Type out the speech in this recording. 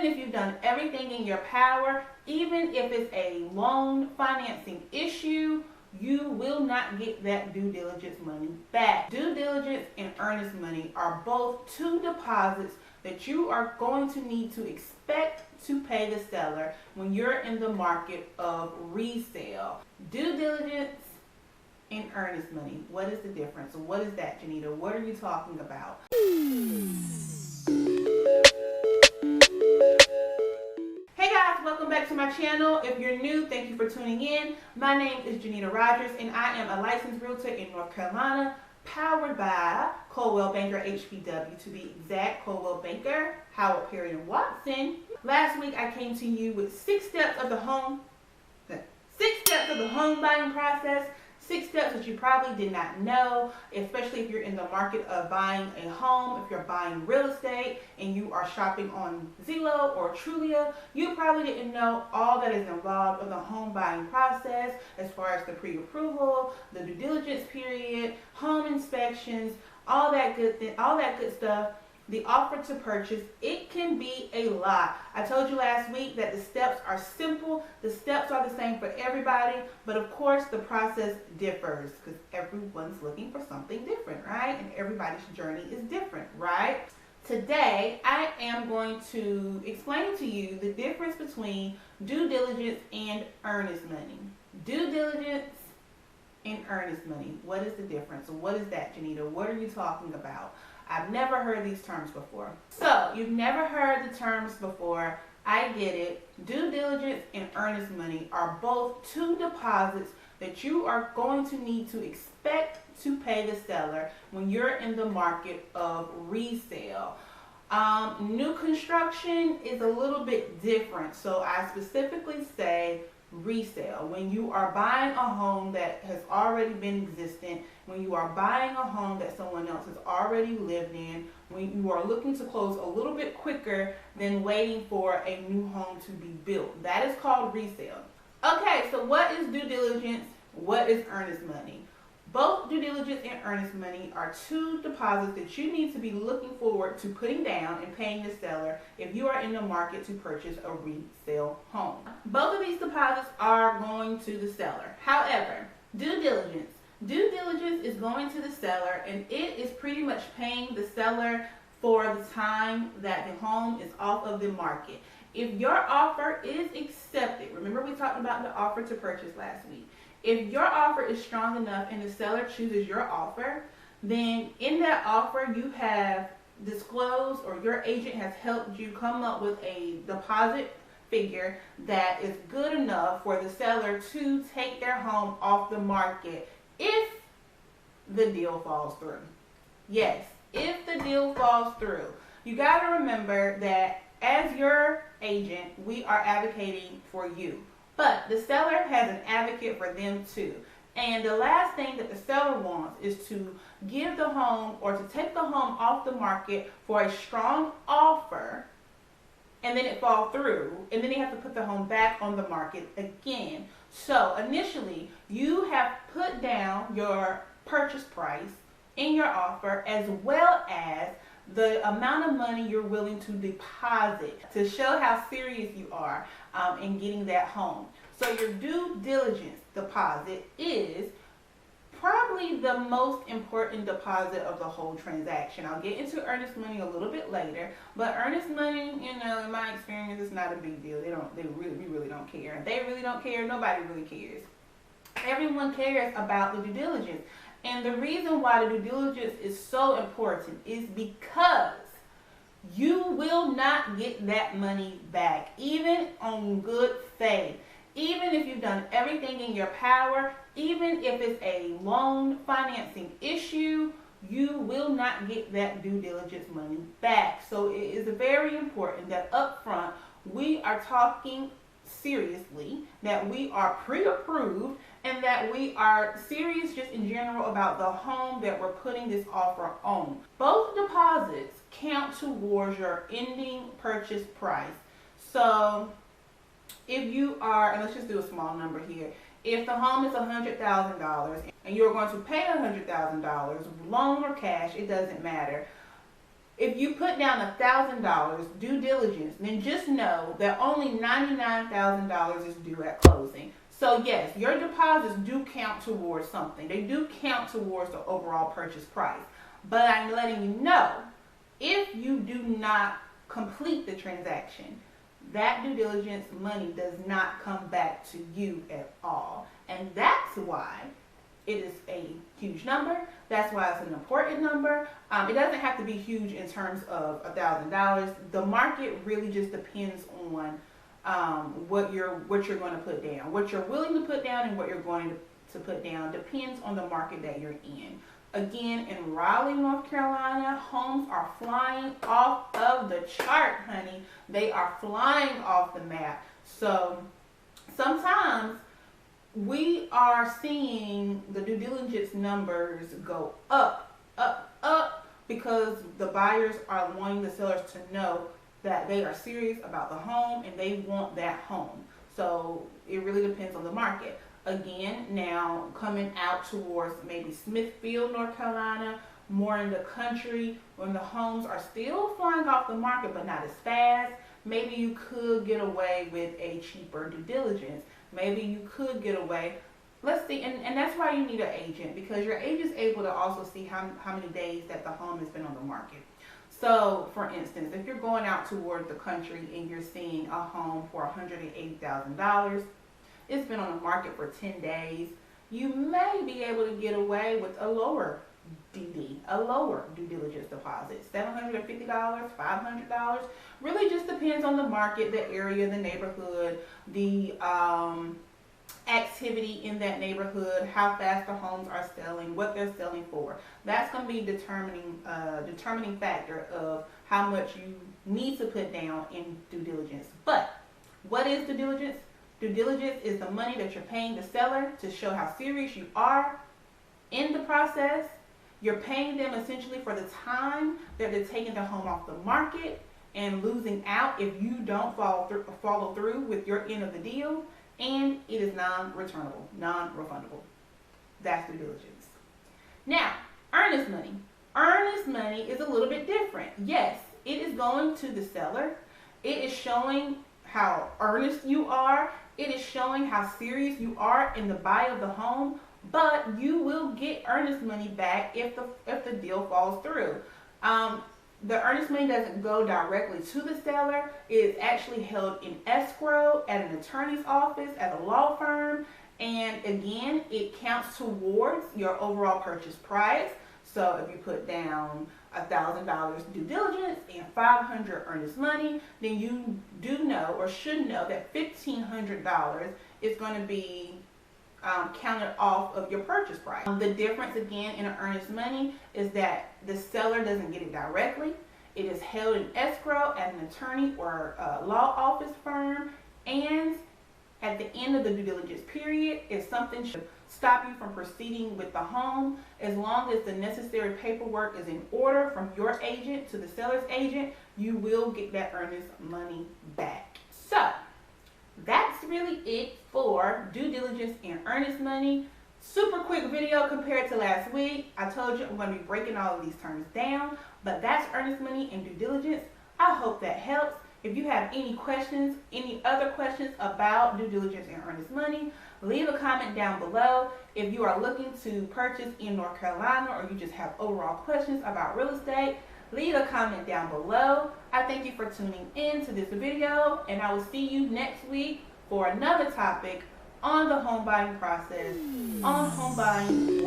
even if you've done everything in your power, even if it's a loan financing issue, you will not get that due diligence money back. Due diligence and earnest money are both two deposits that you are going to need to expect to pay the seller when you're in the market of resale. Due diligence and earnest money. What is the difference? What is that, Jenita? What are you talking about? Hey guys, welcome back to my channel. If you're new, thank you for tuning in. My name is Jenita Rogers and I am a licensed realtor in North Carolina, powered by Coldwell Banker HBW, to be exact, Coldwell Banker, Howard Perry and Watson. Last week I came to you with 6 steps of the home buying process. 6 steps that you probably did not know, especially if you're in the market of buying a home, if you're buying real estate and you are shopping on Zillow or Trulia. You probably didn't know all that is involved in the home buying process, as far as the pre-approval, the due diligence period, home inspections, all that good stuff. The offer to purchase, it can be a lot. I told you last week that the steps are simple. The steps are the same for everybody, but of course the process differs because everyone's looking for something different, right? And everybody's journey is different, right? Today, I am going to explain to you the difference between due diligence and earnest money. Due diligence and earnest money. What is the difference? What is that, Jenita? What are you talking about? I've never heard these terms before. So, you've never heard the terms before. I get it. Due diligence and earnest money are both two deposits that you are going to need to expect to pay the seller when you're in the market of resale. New construction is a little bit different. So, I specifically say resale. When you are buying a home that has already been existent, when you are buying a home that someone else has already lived in, when you are looking to close a little bit quicker than waiting for a new home to be built. That is called resale. Okay, so what is due diligence? What is earnest money? Both due diligence and earnest money are two deposits that you need to be looking forward to putting down and paying the seller if you are in the market to purchase a resale home. Both of these deposits are going to the seller. However, due diligence is going to the seller, and it is pretty much paying the seller for the time that the home is off of the market. If your offer is accepted, remember we talked about the offer to purchase last week. If your offer is strong enough and the seller chooses your offer, then in that offer you have disclosed, or your agent has helped you come up with a deposit figure that is good enough for the seller to take their home off the market if the deal falls through. Yes, if the deal falls through. You got to remember that as your agent, we are advocating for you. But the seller has an advocate for them too. And the last thing that the seller wants is to give the home, or to take the home off the market for a strong offer, and then it fall through, and then they have to put the home back on the market again. So initially, you have put down your purchase price in your offer, as well as the amount of money you're willing to deposit to show how serious you are in getting that home. So your due diligence deposit is probably the most important deposit of the whole transaction. I'll get into earnest money a little bit later, but earnest money, you know, in my experience, is not a big deal. We really don't care. If they really don't care, nobody really cares. Everyone cares about the due diligence. And the reason why the due diligence is so important is because you will not get that money back, even on good faith. Even if you've done everything in your power, even if it's a loan financing issue, you will not get that due diligence money back. So it is very important that up front we are talking seriously, that we are pre-approved, and that we are serious just in general about the home that we're putting this offer on. Both deposits count towards your ending purchase price. So if you are, and let's just do a small number here, if the home is $100,000 and you're going to pay $100,000, loan or cash, it doesn't matter. If you put down $1,000 due diligence, then just know that only $99,000 is due at closing. So yes, your deposits do count towards something. They do count towards the overall purchase price. But I'm letting you know, if you do not complete the transaction, that due diligence money does not come back to you at all. And that's why it is a huge number. That's why it's an important number. It doesn't have to be huge in terms of $1,000. The market really just depends on what you're going to put down. What you're willing to put down and what you're going to put down depends on the market that you're in. Again, in Raleigh, North Carolina, homes are flying off of the chart, honey. They are flying off the map. So sometimes we are seeing the due diligence numbers go up, because the buyers are wanting the sellers to know that they are serious about the home and they want that home. So it really depends on the market. Again, now coming out towards maybe Smithfield, North Carolina, more in the country, when the homes are still flying off the market but not as fast, maybe you could get away with a cheaper due diligence. Maybe you could get away. Let's see, and that's why you need an agent, because your agent is able to also see how many days that the home has been on the market. So, for instance, if you're going out toward the country and you're seeing a home for $180,000, it's been on the market for 10 days, you may be able to get away with a lower DD, a lower due diligence deposit, $750, $500. Really just depends on the market, the area, the neighborhood, the activity in that neighborhood, how fast the homes are selling, what they're selling for. That's going to be determining factor of how much you need to put down in due diligence. But what is due diligence? Due diligence is the money that you're paying the seller to show how serious you are in the process. You're paying them essentially for the time that they're taking the home off the market and losing out if you don't follow through with your end of the deal. And it is non-returnable, non-refundable. That's due diligence. Now, earnest money. Earnest money is a little bit different. Yes, it is going to the seller. It is showing how earnest you are. It is showing how serious you are in the buy of the home. But you will get earnest money back if the deal falls through. The earnest money doesn't go directly to the seller. It is actually held in escrow at an attorney's office, at a law firm. And again, it counts towards your overall purchase price. So if you put down $1,000 due diligence and $500 earnest money, then you do know or should know that $1,500 is going to be counted off of your purchase price. The difference again in an earnest money is that the seller doesn't get it directly. It is held in escrow at an attorney or a law office firm, and at the end of the due diligence period, if something should stop you from proceeding with the home, as long as the necessary paperwork is in order from your agent to the seller's agent, you will get that earnest money back. So that's really it for due diligence and earnest money. Super quick video compared to last week. I told you I'm going to be breaking all of these terms down, but that's earnest money and due diligence. I hope that helps. If you have any questions, any other questions about due diligence and earnest money, leave a comment down below. If you are looking to purchase in North Carolina or you just have overall questions about real estate, leave a comment down below. I thank you for tuning in to this video, and I will see you next week for another topic on the home buying process, on home buying